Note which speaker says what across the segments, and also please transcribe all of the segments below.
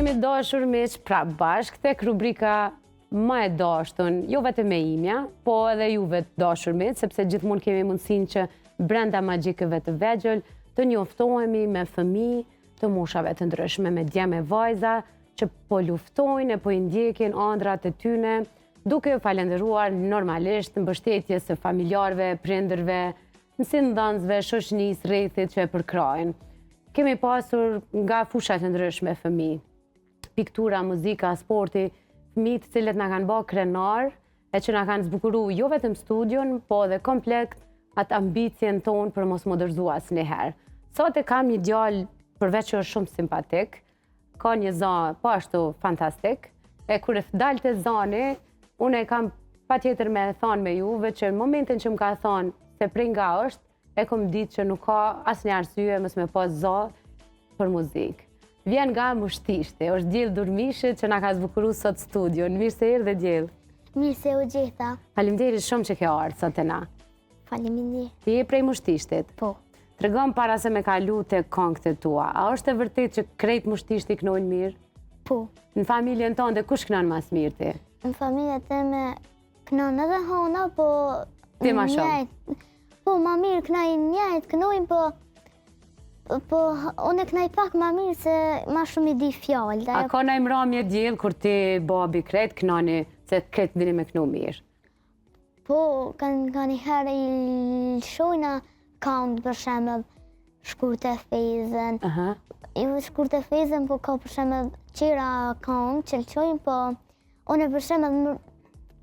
Speaker 1: Jemi dashur miq prap bashk tek rubrika më e dashtun, jo vetëm e imja, po edhe juve të dashur miq, sepse gjithmonë kemi mundësinë që brenda magjikëve të vegjël të njoftohemi me fëmijë të moshave të ndryshme, me djemë e vajza që po luftojnë e po i ndjekin ëndrat e tyne, duke u falenderuar normalisht në mbështetje së familjarëve, prindërve, mësimdhënësve, shoqënisë, rrethit që e përkrajnë. Kemi pasur nga fushat të ndryshme fëmijë, piktura, muzika, sporti, fëmijë të cilët na kanë bërë krenar e që na kanë zbukuru jo vetëm studion, po edhe komplet atë ambicjen tonë për mos më dorëzua asnjëherë. Sot e kam një djalë përveç që është shumë simpatik, ka një zan po ashtu fantastik, e kur e dalte zani, unë e kam patjetër me thonë me juve që në momentin që më ka thonë se prej nga është, e kom ditë që nuk ka asnjë arsye mos me pas zë për muzikë. Vjen nga Mushtishti, është Diell Durmishit që na ka zbukuru sot studion. Mirë se erdhe Diell.
Speaker 2: Mirë se u gjeta.
Speaker 1: Faleminderit shumë që ke ardhur sot te na.
Speaker 2: Faleminderit.
Speaker 1: Ti je prej Mushtishtit?
Speaker 2: Po.
Speaker 1: Tregom para se me kalu te këngët e tua. A është e vërtet që krejt Mushtishti kënojnë mirë?
Speaker 2: Po.
Speaker 1: Në familjen tonë kush kënon mas mirë ti?
Speaker 2: Në familjen time kënon edhe hona, po
Speaker 1: Ti ma shumë.
Speaker 2: Po, ma mirë kënojnë njëjtë, kënojnë, po unë kënoj pak ma mirë se ma shumë i di fjallë.
Speaker 1: A ka ndaj mramje Diell kur ti babi krejt kënoni se krejt dini me kënu mirë?
Speaker 2: Po, ka një herë i lëshojna këngë për shembull Shkurt e Fezën. Jo Shkurt e Fezën, po ka për shembull qira këngë që lëshojnë, po unë për shembull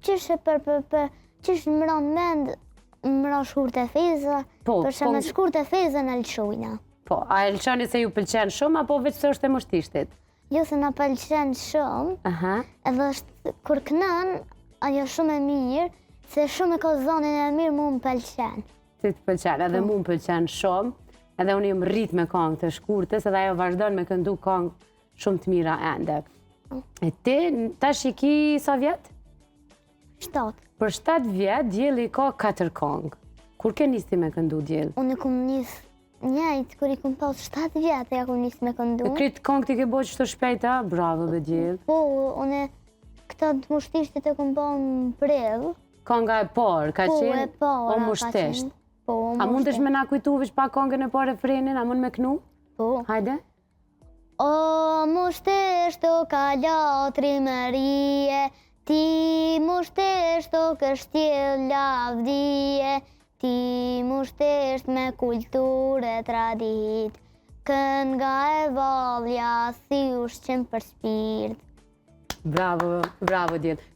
Speaker 2: qysh më ran mend më ra Shkurt e Fezën, për shembull Shkurt e Fezën e lëshojna.
Speaker 1: Po, a e lëshoni se ju pëlqen shumë, apo veç se është e Mushtishtit?
Speaker 2: Jo, se na pëlqen shumë, edhe është kur kënon, ajo shumë e mirë, se shumë e ka zonin e mirë, mu më pëlqen.
Speaker 1: Ti të pëlqen, edhe mu më pëlqen shumë, edhe unë jam rrit me këngë të Shkurtës, edhe ajo vazhdon me këndu këngë shumë të mira ende. E ti, tash i ki sa vjet?
Speaker 2: 7.
Speaker 1: Për 7 vjet, Dielli ka 4 këngë. Kur ke nisi me këndu Diell?
Speaker 2: Unë kom nis njëjtë, kur i kom pas 7 vjetë, ja kom nis me këndu.
Speaker 1: E kryt këngë ti ke bo qështu shpejta? Bravo be Diell.
Speaker 2: Po, unë këta të Mushtishtit e kom ba në prill.
Speaker 1: Kënga e parë, ka qenë?
Speaker 2: Po,
Speaker 1: O Mushtisht.
Speaker 2: Po, o Mushtisht.
Speaker 1: A mund është me na kujtu veç pa këngën e parë refrenin? A mund me kënu?
Speaker 2: Po.
Speaker 1: Hajde.
Speaker 2: O Mushtisht, o kalatri Marie, ti Mushtisht, o kështjel lavdije, ti Mushtisht me kulturë e tradit, kënga e valja si ushqim për shpirt.
Speaker 1: Bravo, bravo Diell.